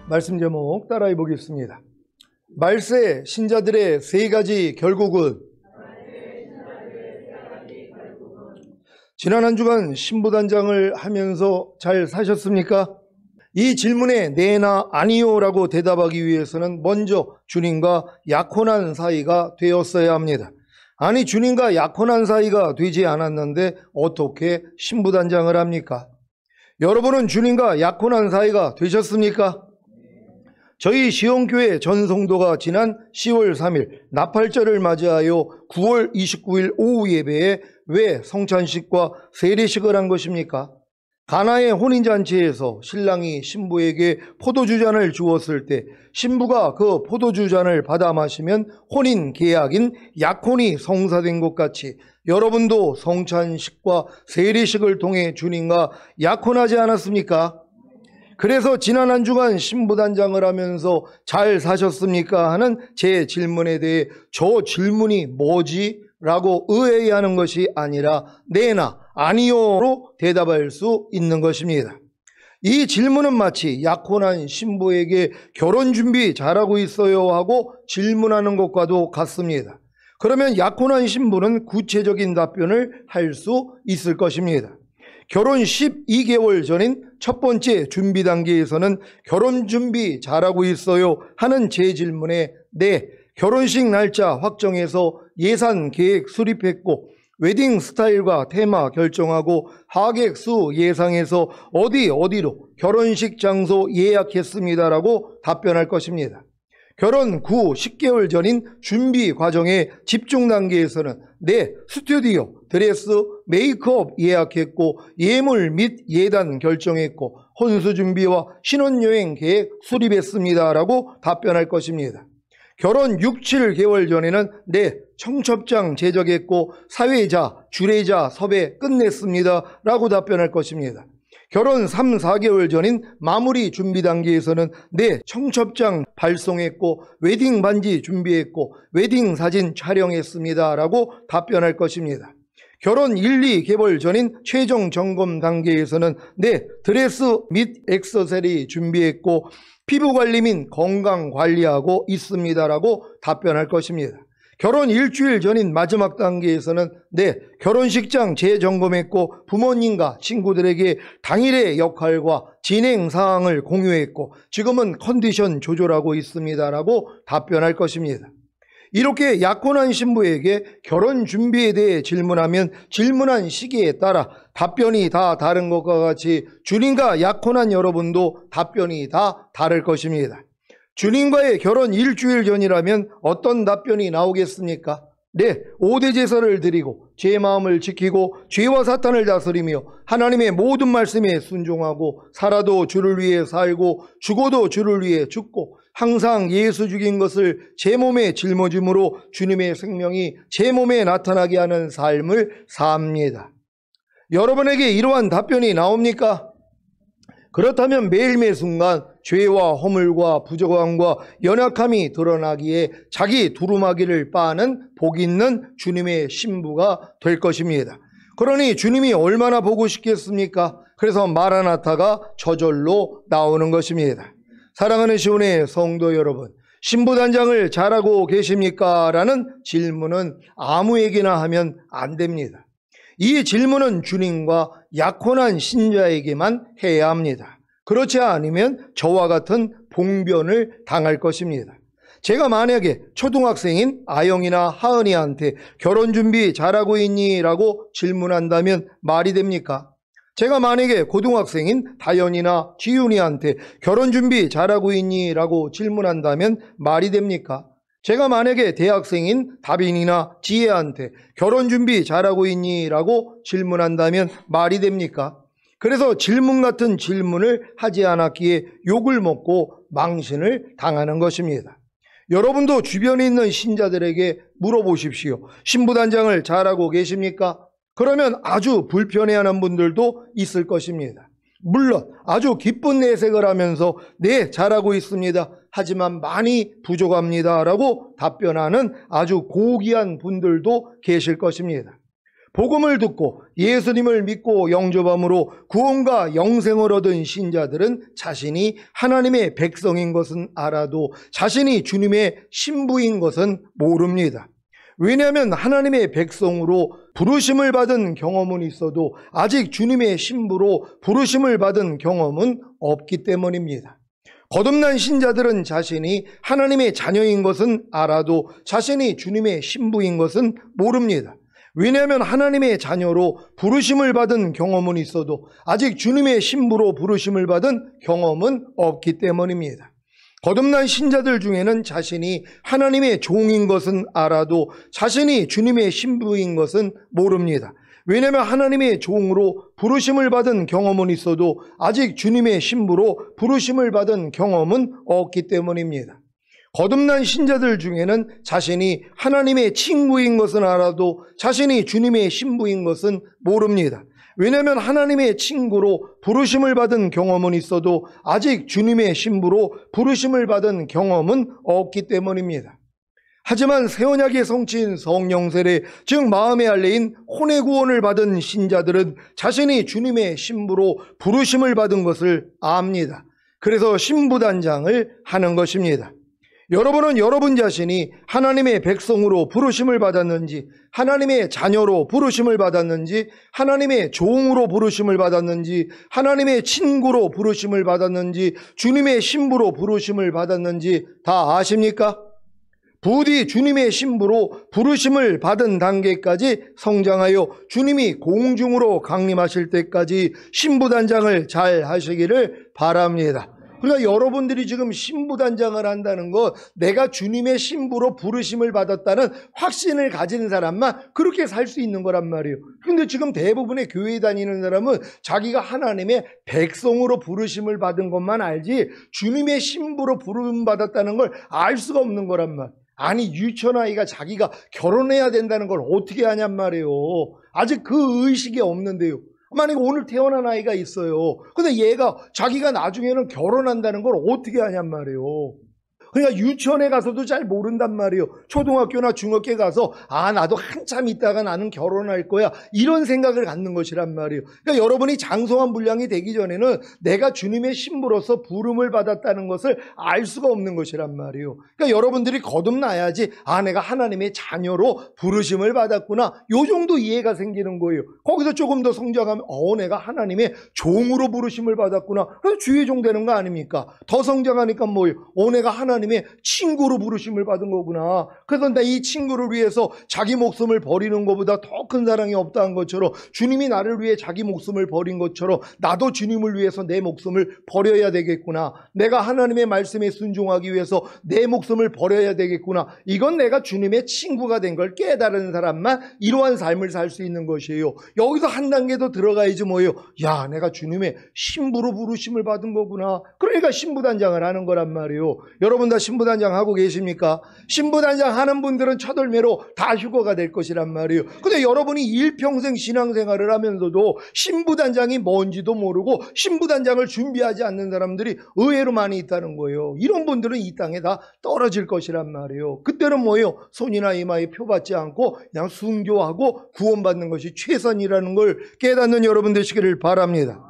말씀 제목 따라해 보겠습니다. 말세 신자들의 세 가지 결국은. 지난 한 주간 신부단장을 하면서 잘 사셨습니까? 이 질문에 네나 아니요라고 대답하기 위해서는 먼저 주님과 약혼한 사이가 되었어야 합니다. 아니, 주님과 약혼한 사이가 되지 않았는데 어떻게 신부단장을 합니까? 여러분은 주님과 약혼한 사이가 되셨습니까? 저희 시온교회 전 성도가 지난 10월 3일 나팔절을 맞이하여 9월 29일 오후 예배에 왜 성찬식과 세례식을 한 것입니까? 가나의 혼인잔치에서 신랑이 신부에게 포도주잔을 주었을 때 신부가 그 포도주잔을 받아 마시면 혼인 계약인 약혼이 성사된 것 같이 여러분도 성찬식과 세례식을 통해 주님과 약혼하지 않았습니까? 그래서 지난 한 주간 신부단장을 하면서 잘 사셨습니까? 하는 제 질문에 대해 저 질문이 뭐지? 라고 의아해하는 것이 아니라 네나 아니요로 대답할 수 있는 것입니다. 이 질문은 마치 약혼한 신부에게 결혼 준비 잘하고 있어요 하고 질문하는 것과도 같습니다. 그러면 약혼한 신부는 구체적인 답변을 할 수 있을 것입니다. 결혼 12개월 전인 첫 번째 준비 단계에서는 결혼 준비 잘하고 있어요 하는 제 질문에 네, 결혼식 날짜 확정해서 예산 계획 수립했고 웨딩 스타일과 테마 결정하고 하객 수 예상해서 어디로 결혼식 장소 예약했습니다라고 답변할 것입니다. 결혼 10개월 전인 준비 과정의 집중 단계에서는 네, 스튜디오, 드레스, 메이크업 예약했고 예물 및 예단 결정했고 혼수 준비와 신혼여행 계획 수립했습니다라고 답변할 것입니다. 결혼 6, 7개월 전에는 네, 청첩장 제작했고 사회자, 주례자 섭외 끝냈습니다 라고 답변할 것입니다. 결혼 3, 4개월 전인 마무리 준비 단계에서는 네, 청첩장 발송했고 웨딩 반지 준비했고 웨딩 사진 촬영했습니다 라고 답변할 것입니다. 결혼 1, 2개월 전인 최종 점검 단계에서는 네, 드레스 및 액세서리 준비했고 피부관리 및 건강관리하고 있습니다라고 답변할 것입니다. 결혼 일주일 전인 마지막 단계에서는 네, 결혼식장 재점검했고 부모님과 친구들에게 당일의 역할과 진행 사항을 공유했고 지금은 컨디션 조절하고 있습니다라고 답변할 것입니다. 이렇게 약혼한 신부에게 결혼 준비에 대해 질문하면 질문한 시기에 따라 답변이 다 다른 것과 같이 주님과 약혼한 여러분도 답변이 다 다를 것입니다. 주님과의 결혼 일주일 전이라면 어떤 답변이 나오겠습니까? 네, 5대 제사를 드리고 제 마음을 지키고 죄와 사탄을 다스리며 하나님의 모든 말씀에 순종하고 살아도 주를 위해 살고 죽어도 주를 위해 죽고 항상 예수 죽인 것을 제 몸에 짊어짐으로 주님의 생명이 제 몸에 나타나게 하는 삶을 삽니다. 여러분에게 이러한 답변이 나옵니까? 그렇다면 매일매 순간 죄와 허물과 부족함과 연약함이 드러나기에 자기 두루마기를 빠는 복 있는 주님의 신부가 될 것입니다. 그러니 주님이 얼마나 보고 싶겠습니까? 그래서 마라나타가 저절로 나오는 것입니다. 사랑하는 시온의 성도 여러분, 신부단장을 잘하고 계십니까? 라는 질문은 아무에게나 하면 안 됩니다. 이 질문은 주님과 약혼한 신자에게만 해야 합니다. 그렇지 않으면 저와 같은 봉변을 당할 것입니다. 제가 만약에 초등학생인 아영이나 하은이한테 결혼 준비 잘하고 있니? 라고 질문한다면 말이 됩니까? 제가 만약에 고등학생인 다현이나 지윤이한테 결혼 준비 잘하고 있니? 라고 질문한다면 말이 됩니까? 제가 만약에 대학생인 다빈이나 지혜한테 결혼 준비 잘하고 있니? 라고 질문한다면 말이 됩니까? 그래서 질문 같은 질문을 하지 않았기에 욕을 먹고 망신을 당하는 것입니다. 여러분도 주변에 있는 신자들에게 물어보십시오. 신부단장을 잘하고 계십니까? 그러면 아주 불편해하는 분들도 있을 것입니다. 물론 아주 기쁜 내색을 하면서 네, 잘하고 있습니다. 하지만 많이 부족합니다 라고 답변하는 아주 고귀한 분들도 계실 것입니다. 복음을 듣고 예수님을 믿고 영접함으로 구원과 영생을 얻은 신자들은 자신이 하나님의 백성인 것은 알아도 자신이 주님의 신부인 것은 모릅니다. 왜냐하면 하나님의 백성으로 부르심을 받은 경험은 있어도 아직 주님의 신부로 부르심을 받은 경험은 없기 때문입니다. 거듭난 신자들은 자신이 하나님의 자녀인 것은 알아도 자신이 주님의 신부인 것은 모릅니다. 왜냐하면 하나님의 자녀로 부르심을 받은 경험은 있어도 아직 주님의 신부로 부르심을 받은 경험은 없기 때문입니다. 거듭난 신자들 중에는 자신이 하나님의 종인 것은 알아도 자신이 주님의 신부인 것은 모릅니다. 왜냐하면 하나님의 종으로 부르심을 받은 경험은 있어도 아직 주님의 신부로 부르심을 받은 경험은 없기 때문입니다. 거듭난 신자들 중에는 자신이 하나님의 친구인 것은 알아도 자신이 주님의 신부인 것은 모릅니다. 왜냐하면 하나님의 친구로 부르심을 받은 경험은 있어도 아직 주님의 신부로 부르심을 받은 경험은 없기 때문입니다. 하지만 새언약의 성취인 성령 세례, 즉 마음의 할례인 혼의 구원을 받은 신자들은 자신이 주님의 신부로 부르심을 받은 것을 압니다. 그래서 신부단장을 하는 것입니다. 여러분은 여러분 자신이 하나님의 백성으로 부르심을 받았는지, 하나님의 자녀로 부르심을 받았는지, 하나님의 종으로 부르심을 받았는지, 하나님의 친구로 부르심을 받았는지, 주님의 신부로 부르심을 받았는지 다 아십니까? 부디 주님의 신부로 부르심을 받은 단계까지 성장하여 주님이 공중으로 강림하실 때까지 신부단장을 잘 하시기를 바랍니다. 그러니까 여러분들이 지금 신부단장을 한다는 것, 내가 주님의 신부로 부르심을 받았다는 확신을 가진 사람만 그렇게 살 수 있는 거란 말이에요. 근데 지금 대부분의 교회 다니는 사람은 자기가 하나님의 백성으로 부르심을 받은 것만 알지 주님의 신부로 부름 받았다는 걸 알 수가 없는 거란 말이에요. 아니, 유치원아이가 자기가 결혼해야 된다는 걸 어떻게 아냔 말이에요. 아직 그 의식이 없는데요. 만약에 오늘 태어난 아이가 있어요. 근데 얘가 자기가 나중에는 결혼한다는 걸 어떻게 아냔 말이에요. 그러니까 유치원에 가서도 잘 모른단 말이에요. 초등학교나 중학교에 가서 나도 한참 있다가 나는 결혼할 거야, 이런 생각을 갖는 것이란 말이에요. 그러니까 여러분이 장성한 분량이 되기 전에는 내가 주님의 신부로서 부름을 받았다는 것을 알 수가 없는 것이란 말이에요. 그러니까 여러분들이 거듭나야지 내가 하나님의 자녀로 부르심을 받았구나, 요 정도 이해가 생기는 거예요. 거기서 조금 더 성장하면 내가 하나님의 종으로 부르심을 받았구나, 그래서 주의 종 되는 거 아닙니까? 더 성장하니까 뭐예요? 내가 하나님의 친구로 부르심을 받은 거구나. 그래서 나 이 친구를 위해서 자기 목숨을 버리는 것보다 더 큰 사랑이 없다는 것처럼, 주님이 나를 위해 자기 목숨을 버린 것처럼 나도 주님을 위해서 내 목숨을 버려야 되겠구나. 내가 하나님의 말씀에 순종하기 위해서 내 목숨을 버려야 되겠구나. 이건 내가 주님의 친구가 된 걸 깨달은 사람만 이러한 삶을 살 수 있는 것이에요. 여기서 한 단계 더 들어가야지 뭐예요? 내가 주님의 신부로 부르심을 받은 거구나. 그러니까 신부단장을 하는 거란 말이에요. 여러분 다 신부단장 하고 계십니까? 신부단장 하는 분들은 첫월매로 다 휴거가 될 것이란 말이에요. 근데 여러분이 일평생 신앙생활을 하면서도 신부단장이 뭔지도 모르고 신부단장을 준비하지 않는 사람들이 의외로 많이 있다는 거예요. 이런 분들은 이 땅에 다 떨어질 것이란 말이에요. 그때는 뭐예요? 손이나 이마에 표 받지 않고 그냥 순교하고 구원받는 것이 최선이라는 걸 깨닫는 여러분 되시기를 바랍니다.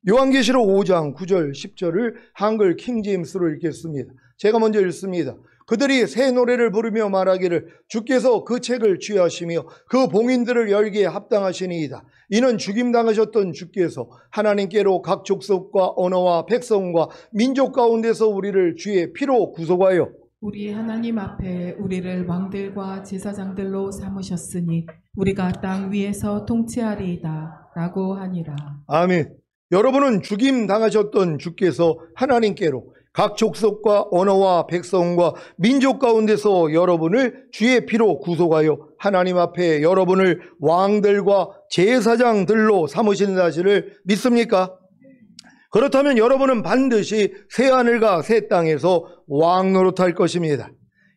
요한계시록 5장 9절 10절을 한글 킹제임스로 읽겠습니다. 제가 먼저 읽습니다. 그들이 새 노래를 부르며 말하기를 주께서 그 책을 취하시며 그 봉인들을 열기에 합당하시니이다. 이는 죽임당하셨던 주께서 하나님께로 각 족속과 언어와 백성과 민족 가운데서 우리를 주의 피로 구속하여 우리 하나님 앞에 우리를 왕들과 제사장들로 삼으셨으니 우리가 땅 위에서 통치하리이다 라고 하니라. 아멘. 여러분은 죽임당하셨던 주께서 하나님께로 각 족속과 언어와 백성과 민족 가운데서 여러분을 주의 피로 구속하여 하나님 앞에 여러분을 왕들과 제사장들로 삼으신 사실을 믿습니까? 그렇다면 여러분은 반드시 새하늘과 새 땅에서 왕 노릇할 것입니다.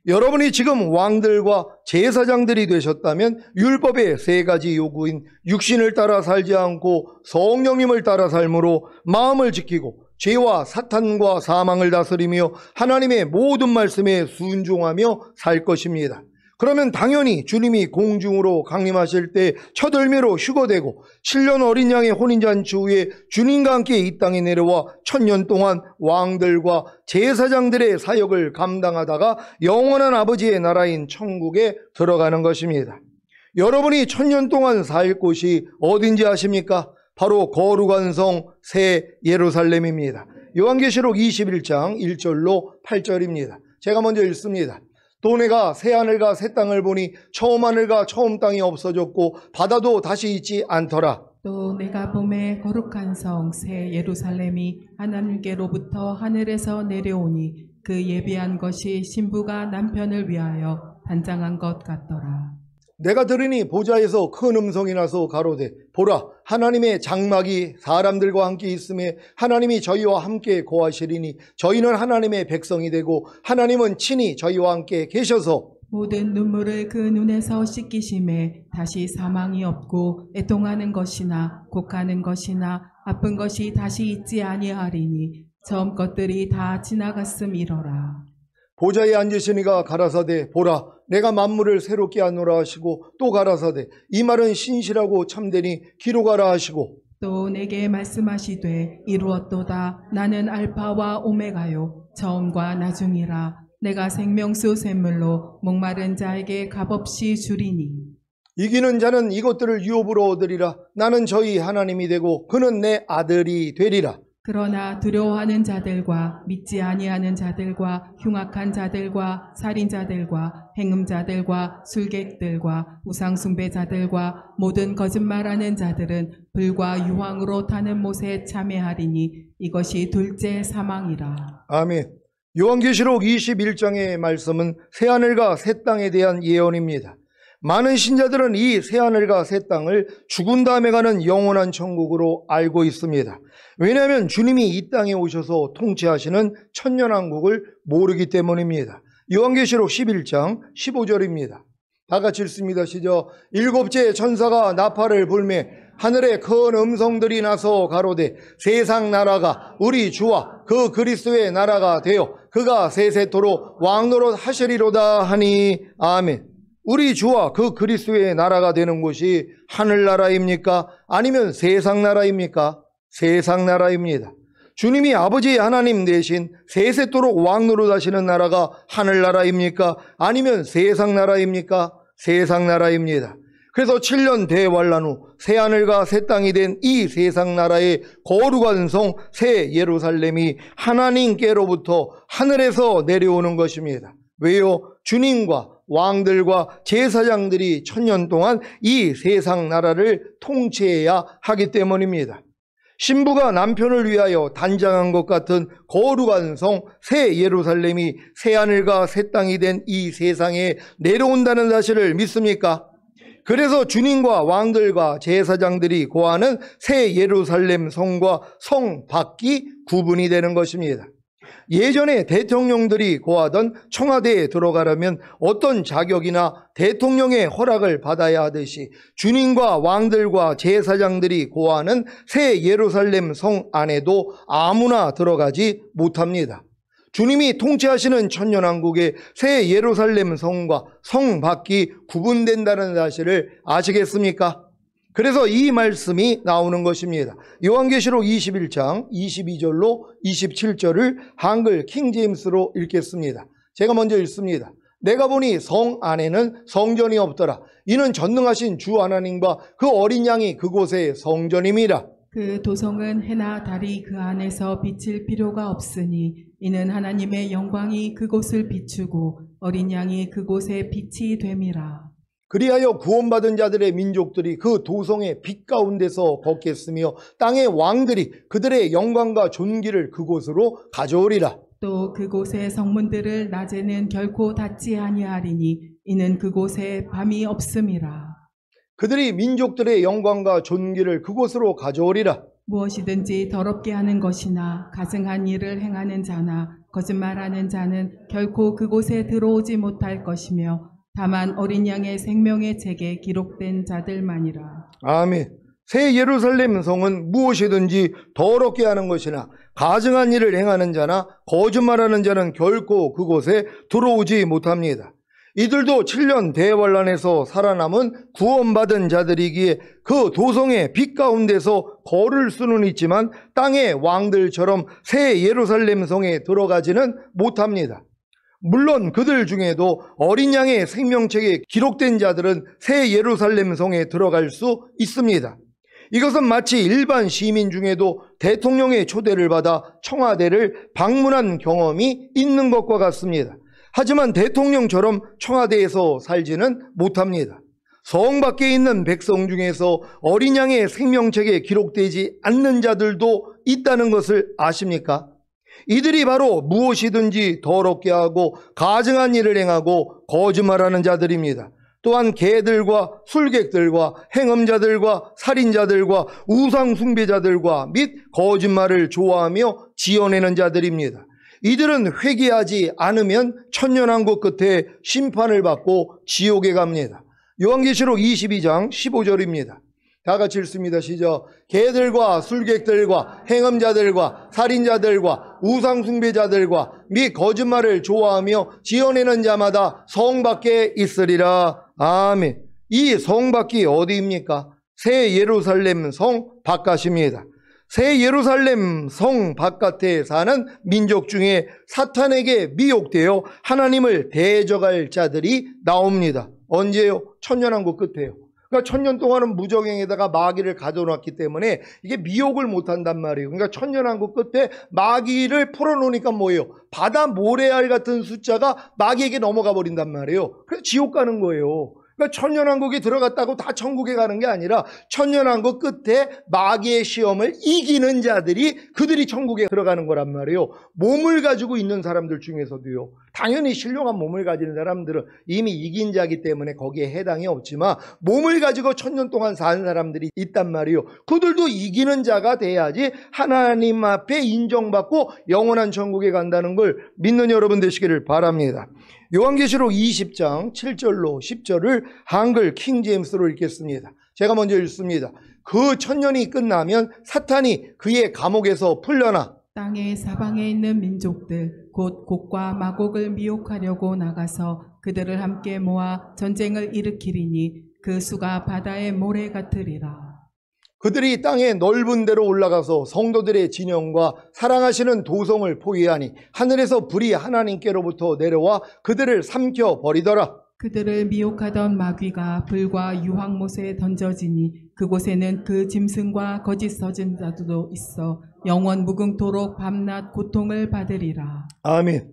여러분이 지금 왕들과 제사장들이 되셨다면 율법의 세 가지 요구인 육신을 따라 살지 않고 성령님을 따라 삶으로 마음을 지키고 죄와 사탄과 사망을 다스리며 하나님의 모든 말씀에 순종하며 살 것입니다. 그러면 당연히 주님이 공중으로 강림하실 때 첫 열매로 휴거되고 7년 어린 양의 혼인잔치 후에 주님과 함께 이 땅에 내려와 1000년 동안 왕들과 제사장들의 사역을 감당하다가 영원한 아버지의 나라인 천국에 들어가는 것입니다. 여러분이 1000년 동안 살 곳이 어딘지 아십니까? 바로 거룩한 성 새 예루살렘입니다. 요한계시록 21장 1절로 8절입니다. 제가 먼저 읽습니다. 또 내가 새 하늘과 새 땅을 보니 처음 하늘과 처음 땅이 없어졌고 바다도 다시 있지 않더라. 또 내가 봄에 거룩한 성 새 예루살렘이 하나님께로부터 하늘에서 내려오니 그 예비한 것이 신부가 남편을 위하여 단장한 것 같더라. 내가 들으니 보좌에서 큰 음성이 나서 가로되 보라 하나님의 장막이 사람들과 함께 있음에 하나님이 저희와 함께 거하시리니 저희는 하나님의 백성이 되고 하나님은 친히 저희와 함께 계셔서 모든 눈물을 그 눈에서 씻기심에 다시 사망이 없고 애통하는 것이나 곡하는 것이나 아픈 것이 다시 있지 아니하리니 처음 것들이 다 지나갔음이로라. 보좌에 앉으시니가 가라사대 보라 내가 만물을 새롭게 하노라 하시고 또 가라사대 이 말은 신실하고 참되니 기록하라 하시고 또 내게 말씀하시되 이루었도다. 나는 알파와 오메가요 처음과 나중이라. 내가 생명수 샘물로 목마른 자에게 값없이 주리니 이기는 자는 이것들을 유업으로 얻으리라. 나는 저희 하나님이 되고 그는 내 아들이 되리라. 그러나 두려워하는 자들과 믿지 아니하는 자들과 흉악한 자들과 살인자들과 행음자들과 술객들과 우상숭배자들과 모든 거짓말하는 자들은 불과 유황으로 타는 못에 참여하리니 이것이 둘째 사망이라. 아멘. 요한계시록 21장의 말씀은 새하늘과 새 땅에 대한 예언입니다. 많은 신자들은 이 새하늘과 새 땅을 죽은 다음에 가는 영원한 천국으로 알고 있습니다. 왜냐하면 주님이 이 땅에 오셔서 통치하시는 천년왕국을 모르기 때문입니다. 요한계시록 11장 15절입니다. 다 같이 읽습니다. 시작. 일곱째 천사가 나팔을 불매 하늘에 큰 음성들이 나서 가로되 세상 나라가 우리 주와 그 그리스도의 나라가 되어 그가 세세토록 왕노릇 하시리로다 하니 아멘. 우리 주와 그 그리스도의 나라가 되는 곳이 하늘나라입니까? 아니면 세상 나라입니까? 세상 나라입니다. 주님이 아버지 하나님 대신 세세토록 왕노릇 하시는 나라가 하늘나라입니까? 아니면 세상 나라입니까? 세상 나라입니다. 그래서 7년 대환란 후 새하늘과 새 땅이 된 이 세상 나라의 거룩한 성 새 예루살렘이 하나님께로부터 하늘에서 내려오는 것입니다. 왜요? 주님과 왕들과 제사장들이 1000년 동안 이 세상 나라를 통치해야 하기 때문입니다. 신부가 남편을 위하여 단장한 것 같은 거룩한 성 새 예루살렘이 새하늘과 새 땅이 된 이 세상에 내려온다는 사실을 믿습니까? 그래서 주님과 왕들과 제사장들이 거하는 새 예루살렘 성과 성 밖이 구분이 되는 것입니다. 예전에 대통령들이 거하던 청와대에 들어가려면 어떤 자격이나 대통령의 허락을 받아야 하듯이 주님과 왕들과 제사장들이 거하는 새 예루살렘 성 안에도 아무나 들어가지 못합니다. 주님이 통치하시는 천년왕국의 새 예루살렘 성과 성 밖이 구분된다는 사실을 아시겠습니까? 그래서 이 말씀이 나오는 것입니다. 요한계시록 21장 22절로 27절을 한글 킹제임스로 읽겠습니다. 제가 먼저 읽습니다. 내가 보니 성 안에는 성전이 없더라. 이는 전능하신 주 하나님과 그 어린 양이 그곳에 성전임이라. 그 도성은 해나 달이 그 안에서 비칠 필요가 없으니 이는 하나님의 영광이 그곳을 비추고 어린 양이 그곳에 빛이 됨이라. 그리하여 구원받은 자들의 민족들이 그 도성의 빛 가운데서 걷겠으며 땅의 왕들이 그들의 영광과 존귀를 그곳으로 가져오리라. 또 그곳의 성문들을 낮에는 결코 닫지 아니하리니 이는 그곳에 밤이 없음이라. 그들이 민족들의 영광과 존귀를 그곳으로 가져오리라. 무엇이든지 더럽게 하는 것이나 가증한 일을 행하는 자나 거짓말하는 자는 결코 그곳에 들어오지 못할 것이며 다만 어린 양의 생명의 책에 기록된 자들만이라. 아멘. 새 예루살렘 성은 무엇이든지 더럽게 하는 것이나 가증한 일을 행하는 자나 거짓말하는 자는 결코 그곳에 들어오지 못합니다. 이들도 7년 대환란에서 살아남은 구원받은 자들이기에 그 도성의 빛 가운데서 걸을 수는 있지만 땅의 왕들처럼 새 예루살렘 성에 들어가지는 못합니다. 물론 그들 중에도 어린 양의 생명책에 기록된 자들은 새 예루살렘 성에 들어갈 수 있습니다. 이것은 마치 일반 시민 중에도 대통령의 초대를 받아 청와대를 방문한 경험이 있는 것과 같습니다. 하지만 대통령처럼 청와대에서 살지는 못합니다. 성 밖에 있는 백성 중에서 어린 양의 생명책에 기록되지 않는 자들도 있다는 것을 아십니까? 이들이 바로 무엇이든지 더럽게 하고 가증한 일을 행하고 거짓말하는 자들입니다. 또한 개들과 술객들과 행음자들과 살인자들과 우상 숭배자들과 및 거짓말을 좋아하며 지어내는 자들입니다. 이들은 회개하지 않으면 천년왕국 끝에 심판을 받고 지옥에 갑니다. 요한계시록 22장 15절입니다. 다 같이 읽습니다. 시작. 개들과 술객들과 행음자들과 살인자들과 우상숭배자들과 및 거짓말을 좋아하며 지어내는 자마다 성 밖에 있으리라. 아멘. 이 성 밖이 어디입니까? 새 예루살렘 성 바깥입니다. 새 예루살렘 성 바깥에 사는 민족 중에 사탄에게 미혹되어 하나님을 대적할 자들이 나옵니다. 언제요? 천년왕국 끝에요. 그러니까 천년 동안은 무적행에다가 마귀를 가둬놨기 때문에 이게 미혹을 못한단 말이에요. 그러니까 천년왕국 끝에 마귀를 풀어놓으니까 뭐예요? 바다 모래알 같은 숫자가 마귀에게 넘어가 버린단 말이에요. 그래서 지옥 가는 거예요. 그러니까 천년왕국이 들어갔다고 다 천국에 가는 게 아니라 천년왕국 끝에 마귀의 시험을 이기는 자들이 그들이 천국에 들어가는 거란 말이에요. 몸을 가지고 있는 사람들 중에서도요. 당연히 신령한 몸을 가지는 사람들은 이미 이긴 자이기 때문에 거기에 해당이 없지만 몸을 가지고 천년 동안 사는 사람들이 있단 말이에요. 그들도 이기는 자가 돼야지 하나님 앞에 인정받고 영원한 천국에 간다는 걸 믿는 여러분 되시기를 바랍니다. 요한계시록 20장 7절로 10절을 한글 킹제임스로 읽겠습니다. 제가 먼저 읽습니다. 그 천년이 끝나면 사탄이 그의 감옥에서 풀려나 땅의 사방에 있는 민족들 곧 곡과 마곡을 미혹하려고 나가서 그들을 함께 모아 전쟁을 일으키리니 그 수가 바다의 모래 같으리라. 그들이 땅의 넓은 데로 올라가서 성도들의 진영과 사랑하시는 도성을 포위하니 하늘에서 불이 하나님께로부터 내려와 그들을 삼켜버리더라. 그들을 미혹하던 마귀가 불과 유황못에 던져지니 그곳에는 그 짐승과 거짓 선지자도 있어 영원 무궁토록 밤낮 고통을 받으리라. 아멘.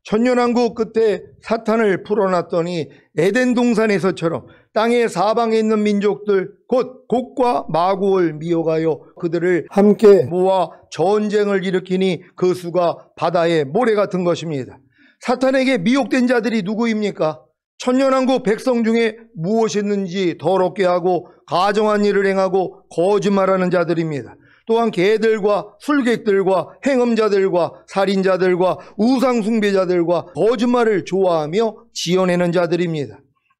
천년왕국 끝에 사탄을 풀어놨더니 에덴 동산에서처럼 땅의 사방에 있는 민족들 곧 곡과 마곡을 미혹하여 그들을 함께 모아 전쟁을 일으키니 그 수가 바다의 모래 같은 것입니다. 사탄에게 미혹된 자들이 누구입니까? 천년왕국 백성 중에 무엇이든지 더럽게 하고 가정한 일을 행하고 거짓말하는 자들입니다. 또한 개들과 술객들과 행음자들과 살인자들과 우상숭배자들과 거짓말을 좋아하며 지어내는 자들입니다.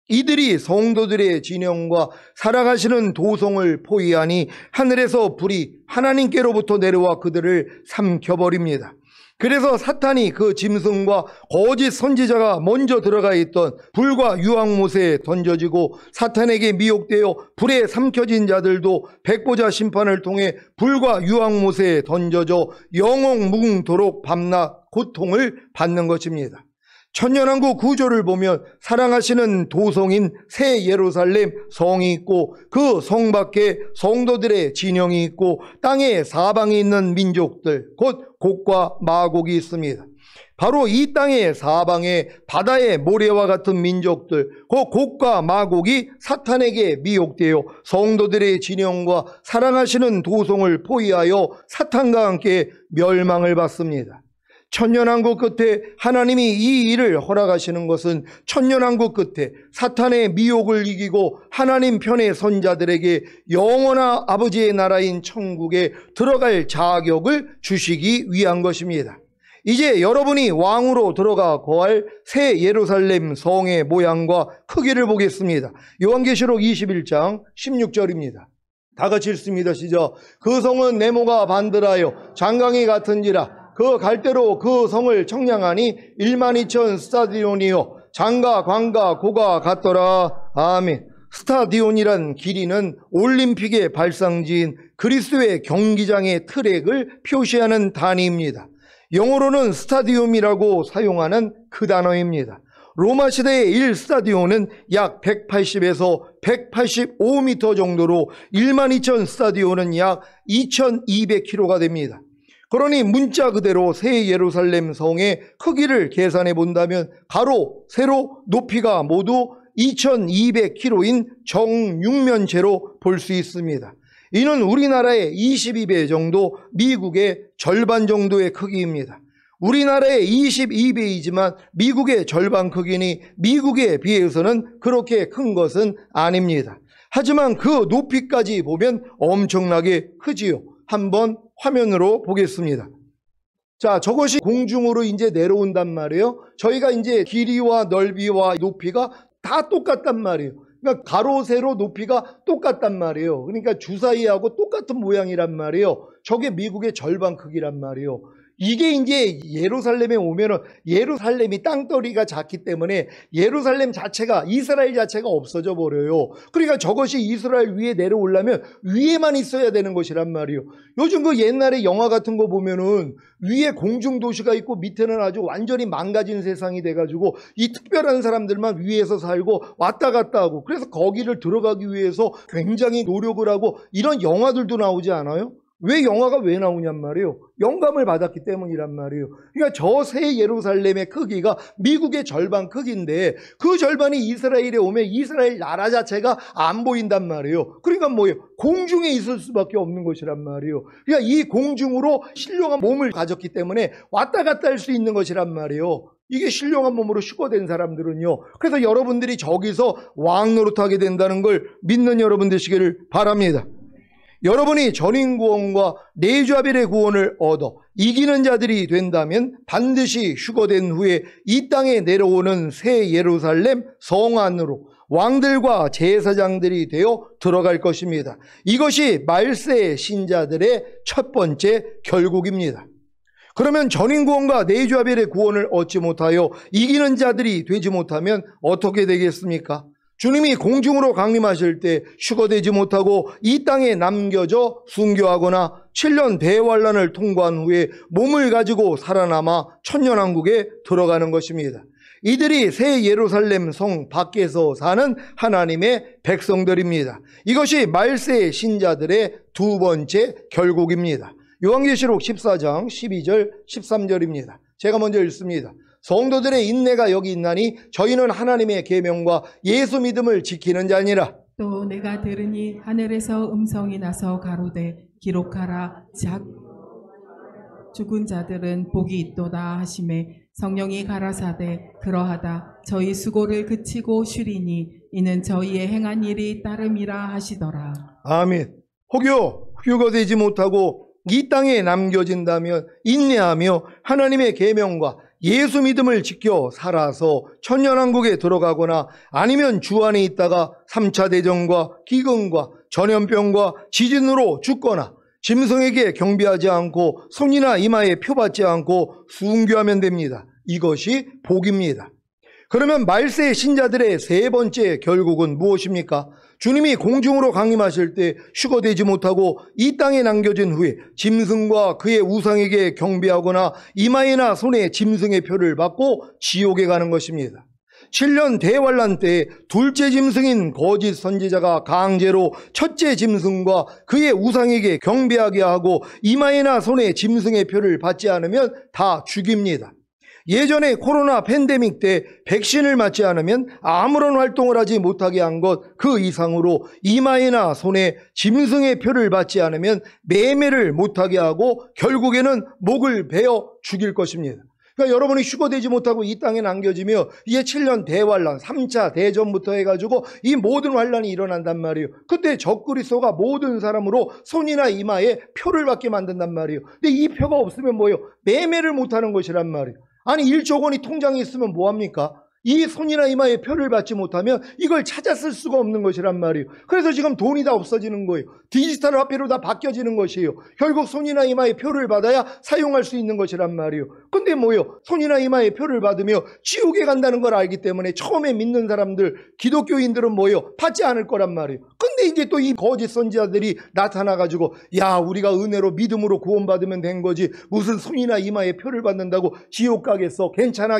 이들이 성도들의 진영과 살아가시는 도성을 포위하니 하늘에서 불이 하나님께로부터 내려와 그들을 삼켜버립니다. 그래서 사탄이 그 짐승과 거짓 선지자가 먼저 들어가 있던 불과 유황못에 던져지고 사탄에게 미혹되어 불에 삼켜진 자들도 백보자 심판을 통해 불과 유황못에 던져져 영원 무궁토록 밤낮 고통을 받는 것입니다. 천년왕국 구조를 보면 사랑하시는 도성인 새 예루살렘 성이 있고 그 성 밖에 성도들의 진영이 있고 땅의 사방에 있는 민족들 곧 곡과 마곡이 있습니다. 바로 이 땅의 사방에 바다의 모래와 같은 민족들 그 곡과 마곡이 사탄에게 미혹되어 성도들의 진영과 사랑하시는 도성을 포위하여 사탄과 함께 멸망을 받습니다. 천년왕국 끝에 하나님이 이 일을 허락하시는 것은 천년왕국 끝에 사탄의 미혹을 이기고 하나님 편의 선자들에게 영원한 아버지의 나라인 천국에 들어갈 자격을 주시기 위한 것입니다. 이제 여러분이 왕으로 들어가 거할 새 예루살렘 성의 모양과 크기를 보겠습니다. 요한계시록 21장 16절입니다. 다 같이 읽습니다. 시작. 그 성은 네모가 반듯하여 장강이 같은지라 그 갈대로 그 성을 청량하니 12,000 스타디온이요 장가 관가 고가 같더라. 아멘. 스타디온이란 길이는 올림픽의 발상지인 그리스도의 경기장의 트랙을 표시하는 단위입니다. 영어로는 스타디움이라고 사용하는 그 단어입니다. 로마 시대의 1스타디온은 약 180에서 185m 정도로 12,000 스타디온은 약 2,200km가 됩니다. 그러니 문자 그대로 새 예루살렘 성의 크기를 계산해 본다면 가로, 세로, 높이가 모두 2,200km인 정육면체로 볼 수 있습니다. 이는 우리나라의 22배 정도, 미국의 절반 정도의 크기입니다. 우리나라의 22배이지만 미국의 절반 크기니 미국에 비해서는 그렇게 큰 것은 아닙니다. 하지만 그 높이까지 보면 엄청나게 크지요. 한번 화면으로 보겠습니다. 자, 저것이 공중으로 이제 내려온단 말이에요. 저희가 이제 길이와 넓이와 높이가 다 똑같단 말이에요. 그러니까 가로, 세로, 높이가 똑같단 말이에요. 그러니까 주사위하고 똑같은 모양이란 말이에요. 저게 미국의 절반 크기란 말이에요. 이게 이제 예루살렘에 오면은 예루살렘이 땅덩이가 작기 때문에 예루살렘 자체가, 이스라엘 자체가 없어져 버려요. 그러니까 저것이 이스라엘 위에 내려오려면 위에만 있어야 되는 것이란 말이에요. 요즘 그 옛날에 영화 같은 거 보면은 위에 공중도시가 있고 밑에는 아주 완전히 망가진 세상이 돼가지고 이 특별한 사람들만 위에서 살고 왔다 갔다 하고, 그래서 거기를 들어가기 위해서 굉장히 노력을 하고 이런 영화들도 나오지 않아요? 왜 영화가 왜 나오냔 말이에요. 영감을 받았기 때문이란 말이에요. 그러니까 저 새 예루살렘의 크기가 미국의 절반 크기인데 그 절반이 이스라엘에 오면 이스라엘 나라 자체가 안 보인단 말이에요. 그러니까 뭐예요? 공중에 있을 수밖에 없는 것이란 말이에요. 그러니까 이 공중으로 신령한 몸을 가졌기 때문에 왔다 갔다 할 수 있는 것이란 말이에요. 이게 신령한 몸으로 휴거된 사람들은요. 그래서 여러분들이 저기서 왕 노릇하게 된다는 걸 믿는 여러분 되시기를 바랍니다. 여러분이 전인구원과 내주아벨의 구원을 얻어 이기는 자들이 된다면 반드시 휴거된 후에 이 땅에 내려오는 새 예루살렘 성 안으로 왕들과 제사장들이 되어 들어갈 것입니다. 이것이 말세 신자들의 첫 번째 결국입니다. 그러면 전인구원과 내주아벨의 구원을 얻지 못하여 이기는 자들이 되지 못하면 어떻게 되겠습니까? 주님이 공중으로 강림하실 때 휴거되지 못하고 이 땅에 남겨져 순교하거나 7년 대환란을 통과한 후에 몸을 가지고 살아남아 천년왕국에 들어가는 것입니다. 이들이 새 예루살렘 성 밖에서 사는 하나님의 백성들입니다. 이것이 말세의 신자들의 두 번째 결국입니다. 요한계시록 14장 12절 13절입니다. 제가 먼저 읽습니다. 성도들의 인내가 여기 있나니 저희는 하나님의 계명과 예수 믿음을 지키는 자니라. 또 내가 들으니 하늘에서 음성이 나서 가로되 기록하라. 죽은 자들은 복이 있도다 하시매 성령이 가라사대 그러하다. 저희 수고를 그치고 쉬리니 이는 저희의 행한 일이 따름이라 하시더라. 아멘. 혹여 휴거되지 못하고 이 땅에 남겨진다면 인내하며 하나님의 계명과 예수 믿음을 지켜 살아서 천년왕국에 들어가거나 아니면 주 안에 있다가 3차 대전과 기근과 전염병과 지진으로 죽거나 짐승에게 경배하지 않고 손이나 이마에 표받지 않고 순교하면 됩니다. 이것이 복입니다. 그러면 말세의 신자들의 세 번째 결국은 무엇입니까? 주님이 공중으로 강림하실 때 휴거되지 못하고 이 땅에 남겨진 후에 짐승과 그의 우상에게 경배하거나 이마에나 손에 짐승의 표를 받고 지옥에 가는 것입니다. 7년 대환란 때에 둘째 짐승인 거짓 선지자가 강제로 첫째 짐승과 그의 우상에게 경배하게 하고 이마에나 손에 짐승의 표를 받지 않으면 다 죽입니다. 예전에 코로나 팬데믹 때 백신을 맞지 않으면 아무런 활동을 하지 못하게 한 것 그 이상으로 이마에나 손에 짐승의 표를 받지 않으면 매매를 못하게 하고 결국에는 목을 베어 죽일 것입니다. 그러니까 여러분이 휴거되지 못하고 이 땅에 남겨지며 이게 7년 대환란, 3차 대전부터 해가지고 이 모든 환란이 일어난단 말이에요. 그때 적그리스도가 모든 사람으로 손이나 이마에 표를 받게 만든단 말이에요. 근데 이 표가 없으면 뭐예요? 매매를 못하는 것이란 말이에요. 아니 1조 원이 통장에 있으면 뭐합니까? 이 손이나 이마에 표를 받지 못하면 이걸 찾아 쓸 수가 없는 것이란 말이에요. 그래서 지금 돈이 다 없어지는 거예요. 디지털 화폐로 다 바뀌어지는 것이에요. 결국 손이나 이마에 표를 받아야 사용할 수 있는 것이란 말이에요. 근데 뭐요? 손이나 이마에 표를 받으며 지옥에 간다는 걸 알기 때문에 처음에 믿는 사람들, 기독교인들은 뭐요? 받지 않을 거란 말이에요. 근데 이제 또 이 거짓 선지자들이 나타나가지고 야, 우리가 은혜로 믿음으로 구원받으면 된 거지 무슨 손이나 이마에 표를 받는다고 지옥 가겠어? 괜찮아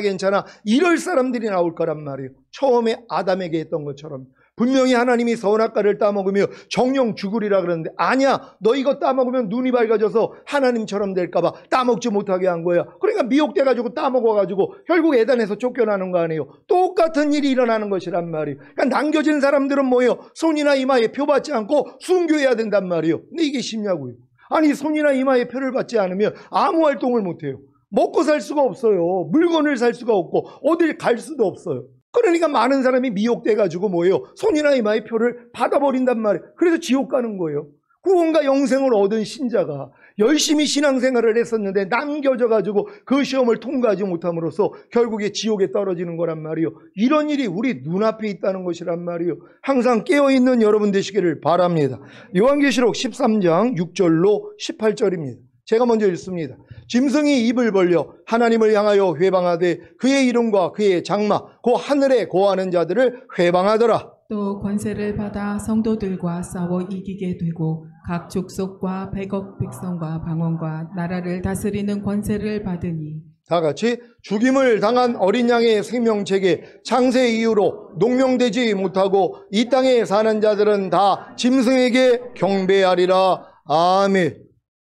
이럴 사람들이 나올 거란 말이에요. 처음에 아담에게 했던 것처럼 분명히 하나님이 선악과를 따먹으며 정령 죽으리라 그러는데 아니야, 너 이거 따먹으면 눈이 밝아져서 하나님처럼 될까봐 따먹지 못하게 한 거야. 그러니까 미혹돼가지고 따먹어가지고 결국 에덴에서 쫓겨나는 거 아니에요. 똑같은 일이 일어나는 것이란 말이에요. 그러니까 남겨진 사람들은 뭐예요? 손이나 이마에 표 받지 않고 순교해야 된단 말이에요. 근데 이게 쉽냐고요. 아니, 손이나 이마에 표를 받지 않으면 아무 활동을 못해요. 먹고 살 수가 없어요. 물건을 살 수가 없고 어딜 갈 수도 없어요. 그러니까 많은 사람이 미혹돼가지고 뭐예요? 손이나 이마의 표를 받아버린단 말이에요. 그래서 지옥 가는 거예요. 구원과 영생을 얻은 신자가 열심히 신앙생활을 했었는데 남겨져가지고 그 시험을 통과하지 못함으로써 결국에 지옥에 떨어지는 거란 말이에요. 이런 일이 우리 눈앞에 있다는 것이란 말이에요. 항상 깨어있는 여러분 되시기를 바랍니다. 요한계시록 13장 6절로 18절입니다. 제가 먼저 읽습니다. 짐승이 입을 벌려 하나님을 향하여 회방하되 그의 이름과 그의 장막 그 하늘에 거하는 자들을 회방하더라. 또 권세를 받아 성도들과 싸워 이기게 되고 각 족속과 백억 백성과 방언과 나라를 다스리는 권세를 받으니 다 같이 죽임을 당한 어린 양의 생명책에 창세 이후로 농명되지 못하고 이 땅에 사는 자들은 다 짐승에게 경배하리라. 아멘.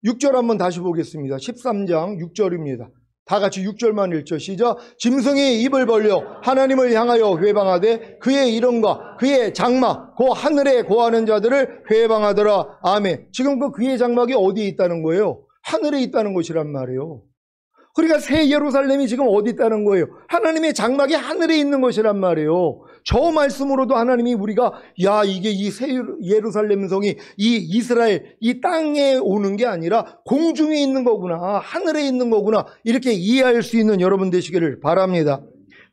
6절 한번 다시 보겠습니다. 13장 6절입니다. 다 같이 6절만 읽죠. 시작. 짐승이 입을 벌려 하나님을 향하여 회방하되 그의 이름과 그의 장막 그 하늘에 거하는 자들을 회방하더라. 아멘. 지금 그의 장막이 어디에 있다는 거예요? 하늘에 있다는 것이란 말이에요. 그러니까 새 예루살렘이 지금 어디 있다는 거예요? 하나님의 장막이 하늘에 있는 것이란 말이에요. 저 말씀으로도 하나님이 우리가 야, 이게 이 새 예루살렘 성이 이 이스라엘 이 땅에 오는 게 아니라 공중에 있는 거구나, 하늘에 있는 거구나, 이렇게 이해할 수 있는 여러분 되시기를 바랍니다.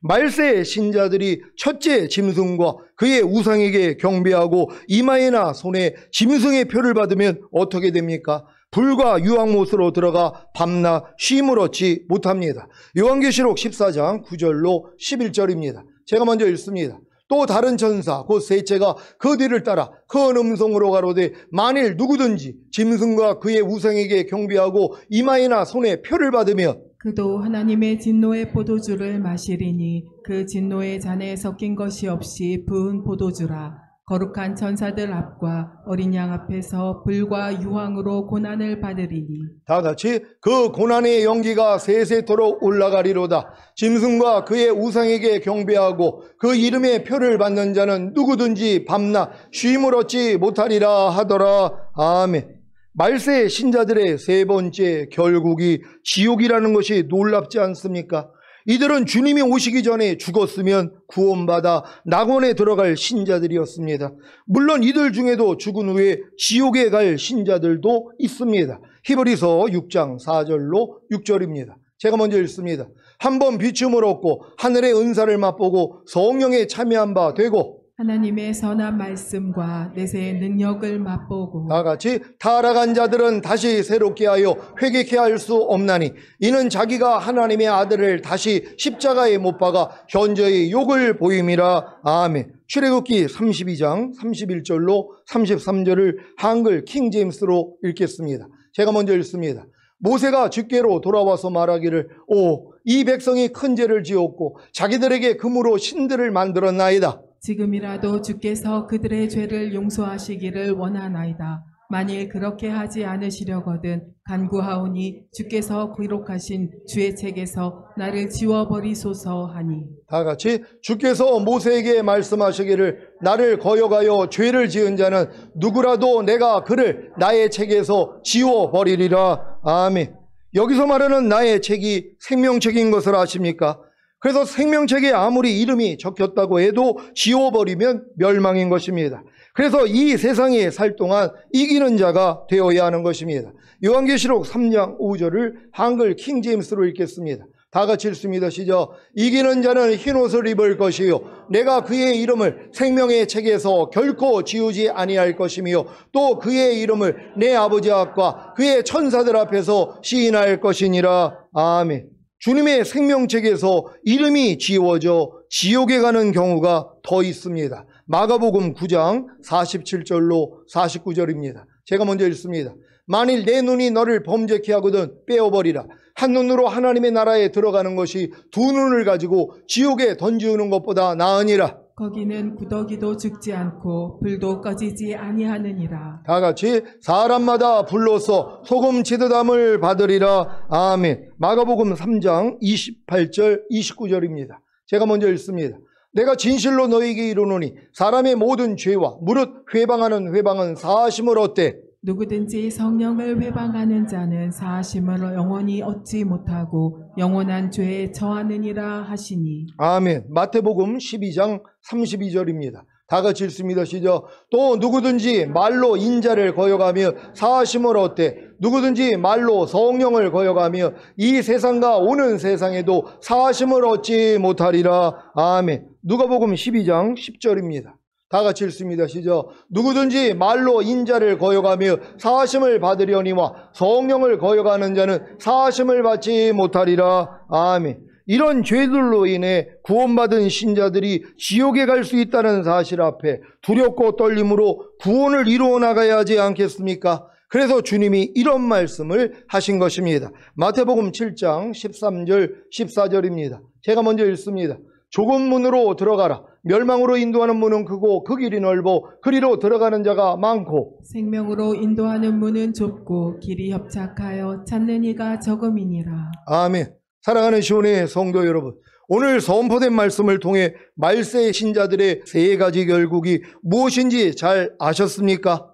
말세 신자들이 첫째 짐승과 그의 우상에게 경배하고 이마에나 손에 짐승의 표를 받으면 어떻게 됩니까? 불과 유황못으로 들어가 밤낮 쉼을 얻지 못합니다. 요한계시록 14장 9절로 11절입니다. 제가 먼저 읽습니다. 또 다른 천사 곧 셋째가 그 뒤를 따라 큰 음성으로 가로되 만일 누구든지 짐승과 그의 우상에게 경배하고 이마에나 손에 표를 받으면 그도 하나님의 진노의 포도주를 마시리니 그 진노의 잔에 섞인 것이 없이 부은 포도주라. 거룩한 천사들 앞과 어린 양 앞에서 불과 유황으로 고난을 받으리니 다 같이 그 고난의 연기가 세세토록 올라가리로다. 짐승과 그의 우상에게 경배하고 그 이름의 표를 받는 자는 누구든지 밤낮 쉼을 얻지 못하리라 하더라. 아멘. 말세 신자들의 세 번째 결국이 지옥이라는 것이 놀랍지 않습니까? 이들은 주님이 오시기 전에 죽었으면 구원받아 낙원에 들어갈 신자들이었습니다. 물론 이들 중에도 죽은 후에 지옥에 갈 신자들도 있습니다. 히브리서 6장 4절로 6절입니다. 제가 먼저 읽습니다. 한번 비춤을 얻고 하늘의 은사를 맛보고 성령에 참여한 바 되고 하나님의 선한 말씀과 내세의 능력을 맛보고 다 같이 타락한 자들은 다시 새롭게 하여 회개케 할 수 없나니 이는 자기가 하나님의 아들을 다시 십자가에 못 박아 현저히 욕을 보임이라. 아멘. 출애굽기 32장 31절로 33절을 한글 킹제임스로 읽겠습니다. 제가 먼저 읽습니다. 모세가 주께로 돌아와서 말하기를 이 백성이 큰 죄를 지었고 자기들에게 금으로 신들을 만들었나이다. 지금이라도 주께서 그들의 죄를 용서하시기를 원하나이다. 만일 그렇게 하지 않으시려거든 간구하오니 주께서 기록하신 주의 책에서 나를 지워버리소서 하니. 다 같이 주께서 모세에게 말씀하시기를 나를 거역하여 죄를 지은 자는 누구라도 내가 그를 나의 책에서 지워버리리라. 아멘. 여기서 말하는 나의 책이 생명책인 것을 아십니까? 그래서 생명책에 아무리 이름이 적혔다고 해도 지워버리면 멸망인 것입니다. 그래서 이 세상에 살 동안 이기는 자가 되어야 하는 것입니다. 요한계시록 3장 5절을 한글 킹제임스로 읽겠습니다. 다 같이 읽습니다. 시작. 이기는 자는 흰옷을 입을 것이요 내가 그의 이름을 생명의 책에서 결코 지우지 아니할 것이며 또 그의 이름을 내 아버지 앞과 그의 천사들 앞에서 시인할 것이니라. 아멘. 주님의 생명책에서 이름이 지워져 지옥에 가는 경우가 더 있습니다. 마가복음 9장 47절로 49절입니다. 제가 먼저 읽습니다. 만일 내 눈이 너를 범죄케 하거든 빼어버리라. 한 눈으로 하나님의 나라에 들어가는 것이 두 눈을 가지고 지옥에 던지우는 것보다 나으니라. 거기는 구더기도 죽지 않고 불도 꺼지지 아니하느니라. 다 같이 사람마다 불로써 소금 치듯함을 받으리라. 아멘. 마가복음 3장 28절 29절입니다. 제가 먼저 읽습니다. 내가 진실로 너희에게 이르노니 사람의 모든 죄와 무릇 회방하는 회방은 사하심을 얻되 누구든지 성령을 회방하는 자는 사하심을 영원히 얻지 못하고 영원한 죄에 처하느니라 하시니. 아멘. 마태복음 12장 32절입니다. 다 같이 읽습니다. 시작. 또 누구든지 말로 인자를 거역하며 사하심을 얻되 누구든지 말로 성령을 거역하며 이 세상과 오는 세상에도 사하심을 얻지 못하리라. 아멘. 누가복음 12장 10절입니다. 다 같이 읽습니다. 시작. 누구든지 말로 인자를 거역하며 사하심을 받으려니와 성령을 거역하는 자는 사하심을 받지 못하리라. 아멘. 이런 죄들로 인해 구원받은 신자들이 지옥에 갈 수 있다는 사실 앞에 두렵고 떨림으로 구원을 이루어 나가야 하지 않겠습니까? 그래서 주님이 이런 말씀을 하신 것입니다. 마태복음 7장 13절 14절입니다. 제가 먼저 읽습니다. 좁은 문으로 들어가라. 멸망으로 인도하는 문은 크고 그 길이 넓어 그리로 들어가는 자가 많고 생명으로 인도하는 문은 좁고 길이 협착하여 찾는 이가 적음이니라. 아멘. 사랑하는 시온의 성도 여러분, 오늘 선포된 말씀을 통해 말세 신자들의 세 가지 결국이 무엇인지 잘 아셨습니까?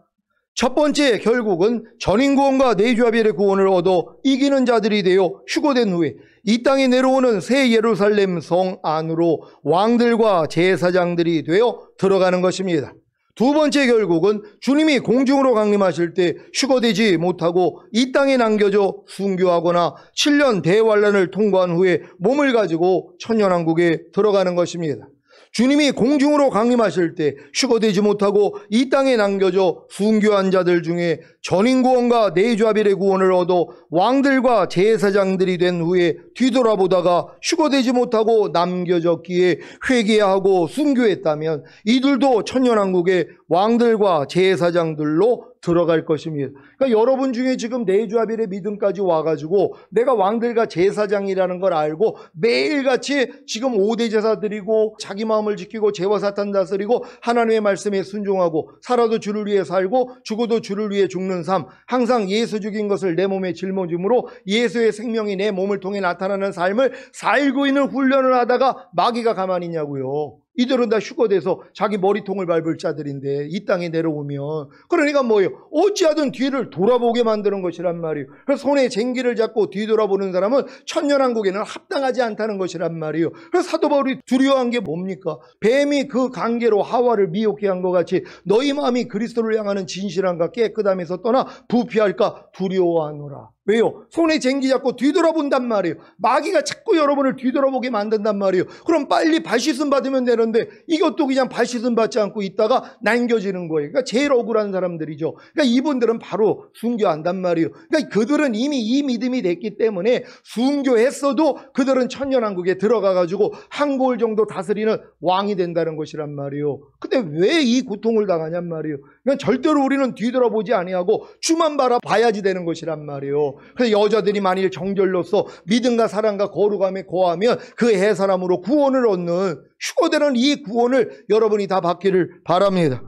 첫 번째 결국은 전인구원과 내주아벨의 구원을 얻어 이기는 자들이 되어 휴거된 후에 이 땅에 내려오는 새 예루살렘 성 안으로 왕들과 제사장들이 되어 들어가는 것입니다. 두 번째 결국은 주님이 공중으로 강림하실 때 휴거되지 못하고 이 땅에 남겨져 순교하거나 7년 대환란을 통과한 후에 몸을 가지고 천년왕국에 들어가는 것입니다. 주님이 공중으로 강림하실 때 휴거되지 못하고 이 땅에 남겨져 순교한 자들 중에 전인구원과 내주아벨의 구원을 얻어 왕들과 제사장들이 된 후에 뒤돌아보다가 휴거되지 못하고 남겨졌기에 회개하고 순교했다면 이들도 천년왕국의 왕들과 제사장들로 들어갈 것입니다. 그러니까 여러분 중에 지금 내주아벨의 믿음까지 와가지고 내가 왕들과 제사장이라는 걸 알고 매일같이 지금 5대 제사 드리고 자기 마음을 지키고 죄와 사탄 다스리고 하나님의 말씀에 순종하고 살아도 주를 위해 살고 죽어도 주를 위해 죽는 삶, 항상 예수 죽인 것을 내 몸에 짊어짐으로 예수의 생명이 내 몸을 통해 나타나는 삶을 살고 있는 훈련을 하다가 마귀가 가만히 있냐고요. 이들은 다 휴거돼서 자기 머리통을 밟을 자들인데 이 땅에 내려오면 그러니까 뭐예요? 어찌하든 뒤를 돌아보게 만드는 것이란 말이에요. 그래서 손에 쟁기를 잡고 뒤돌아보는 사람은 천년왕국에는 합당하지 않다는 것이란 말이에요. 그래서 사도 바울이 두려워한 게 뭡니까? 뱀이 그 관계로 하와를 미혹해 한 것 같이 너희 마음이 그리스도를 향하는 진실함과 깨끗함에서 떠나 부패할까 두려워하노라. 왜요? 손에 쟁기 잡고 뒤돌아본단 말이에요. 마귀가 자꾸 여러분을 뒤돌아보게 만든단 말이에요. 그럼 빨리 발씻음 받으면 되는데 이것도 그냥 발씻음 받지 않고 있다가 남겨지는 거예요. 그러니까 제일 억울한 사람들이죠. 그러니까 이분들은 바로 순교한단 말이에요. 그러니까 그들은 이미 이 믿음이 됐기 때문에 순교했어도 그들은 천년왕국에 들어가가지고 한 골 정도 다스리는 왕이 된다는 것이란 말이에요. 근데 왜 이 고통을 당하냔 말이에요. 그러니까 절대로 우리는 뒤돌아보지 아니하고 주만 바라봐야지 되는 것이란 말이에요. 그래서 여자들이 만일 정절로서 믿음과 사랑과 거룩함에 거하면 그 해사람으로 구원을 얻는 휴거되는 이 구원을 여러분이 다 받기를 바랍니다.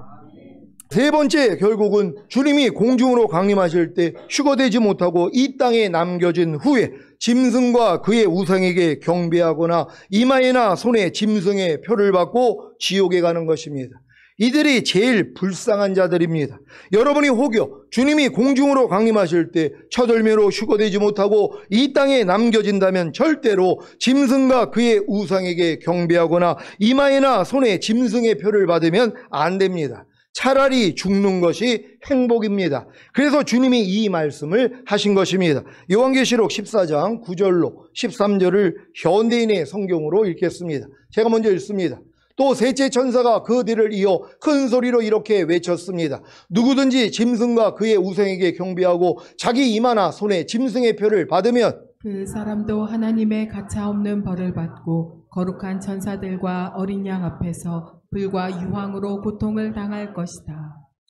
세 번째 결국은 주님이 공중으로 강림하실 때 휴거되지 못하고 이 땅에 남겨진 후에 짐승과 그의 우상에게 경배하거나 이마에나 손에 짐승의 표를 받고 지옥에 가는 것입니다. 이들이 제일 불쌍한 자들입니다. 여러분이 혹여 주님이 공중으로 강림하실 때 첫 열매로 휴거되지 못하고 이 땅에 남겨진다면 절대로 짐승과 그의 우상에게 경배하거나 이마에나 손에 짐승의 표를 받으면 안 됩니다. 차라리 죽는 것이 행복입니다. 그래서 주님이 이 말씀을 하신 것입니다. 요한계시록 14장 9절로 13절을 현대인의 성경으로 읽겠습니다. 제가 먼저 읽습니다. 또 셋째 천사가 그 뒤를 이어 큰 소리로 이렇게 외쳤습니다. 누구든지 짐승과 그의 우상에게 경배하고 자기 이마나 손에 짐승의 표를 받으면 그 사람도 하나님의 가차없는 벌을 받고 거룩한 천사들과 어린 양 앞에서 불과 유황으로 고통을 당할 것이다.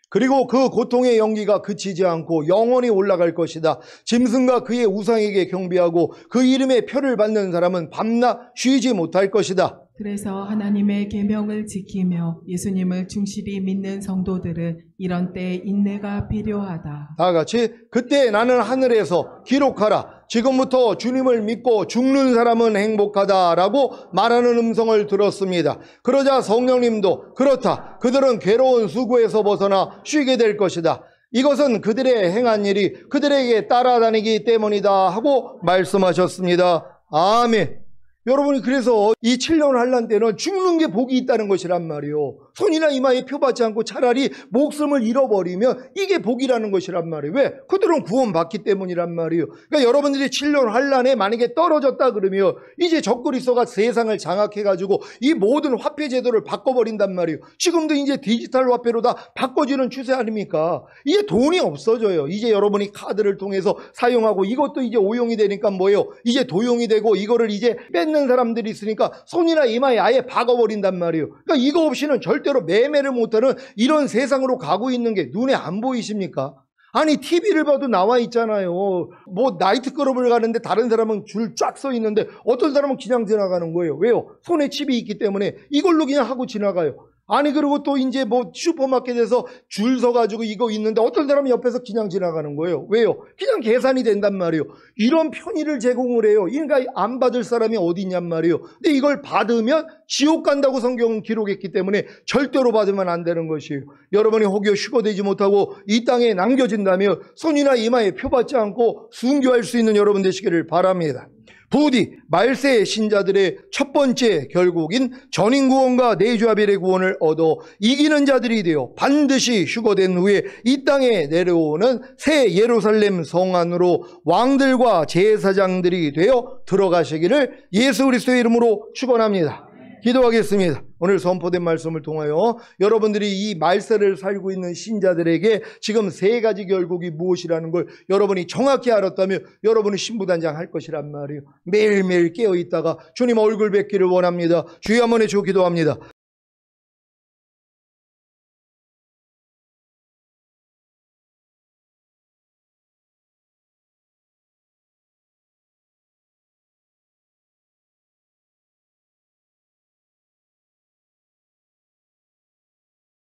그리고 그 고통의 연기가 그치지 않고 영원히 올라갈 것이다. 짐승과 그의 우상에게 경배하고 그 이름의 표를 받는 사람은 밤낮 쉬지 못할 것이다. 그래서 하나님의 계명을 지키며 예수님을 충실히 믿는 성도들은 이런 때에 인내가 필요하다. 다 같이 그때 나는 하늘에서 기록하라. 지금부터 주님을 믿고 죽는 사람은 행복하다라고 말하는 음성을 들었습니다. 그러자 성령님도 그렇다. 그들은 괴로운 수고에서 벗어나 쉬게 될 것이다. 이것은 그들의 행한 일이 그들에게 따라다니기 때문이다 하고 말씀하셨습니다. 아멘. 여러분이 그래서 이 7년 환난 때는 죽는 게 복이 있다는 것이란 말이에요. 손이나 이마에 표받지 않고 차라리 목숨을 잃어버리면 이게 복이라는 것이란 말이에요. 왜? 그들은 구원받기 때문이란 말이에요. 그러니까 여러분들이 7년 환난에 만약에 떨어졌다 그러면 이제 적그리스도가 세상을 장악해가지고 이 모든 화폐 제도를 바꿔버린단 말이에요. 지금도 이제 디지털 화폐로 다 바꿔지는 추세 아닙니까? 이제 돈이 없어져요. 이제 여러분이 카드를 통해서 사용하고 이것도 이제 오용이 되니까 뭐예요? 이제 도용이 되고 이거를 이제 뺏는 사람들이 있으니까 손이나 이마에 아예 박아버린단 말이에요. 그러니까 이거 없이는 절대로 매매를 못하는 이런 세상으로 가고 있는 게 눈에 안 보이십니까? 아니 TV를 봐도 나와 있잖아요. 뭐 나이트클럽을 가는데 다른 사람은 줄 쫙 서 있는데 어떤 사람은 그냥 지나가는 거예요. 왜요? 손에 칩이 있기 때문에 이걸로 그냥 하고 지나가요. 아니 그리고 또 이제 뭐 슈퍼마켓에서 줄 서가지고 이거 있는데 어떤 사람이 옆에서 그냥 지나가는 거예요. 왜요? 그냥 계산이 된단 말이에요. 이런 편의를 제공을 해요. 그러니까 안 받을 사람이 어디 있냔 말이에요. 근데 이걸 받으면 지옥 간다고 성경은 기록했기 때문에 절대로 받으면 안 되는 것이에요. 여러분이 혹여 휴거되지 못하고 이 땅에 남겨진다면 손이나 이마에 표받지 않고 순교할 수 있는 여러분 되시기를 바랍니다. 부디 말세의 신자들의 첫 번째 결국인 전인구원과 내주아벨의 구원을 얻어 이기는 자들이 되어 반드시 휴거된 후에 이 땅에 내려오는 새 예루살렘 성 안으로 왕들과 제사장들이 되어 들어가시기를 예수 그리스도의 이름으로 축원합니다. 기도하겠습니다. 오늘 선포된 말씀을 통하여 여러분들이 이 말세를 살고 있는 신자들에게 지금 세 가지 결국이 무엇이라는 걸 여러분이 정확히 알았다면 여러분은 신부단장 할 것이란 말이에요. 매일매일 깨어있다가 주님 얼굴 뵙기를 원합니다. 주여 한번 해주고 기도합니다.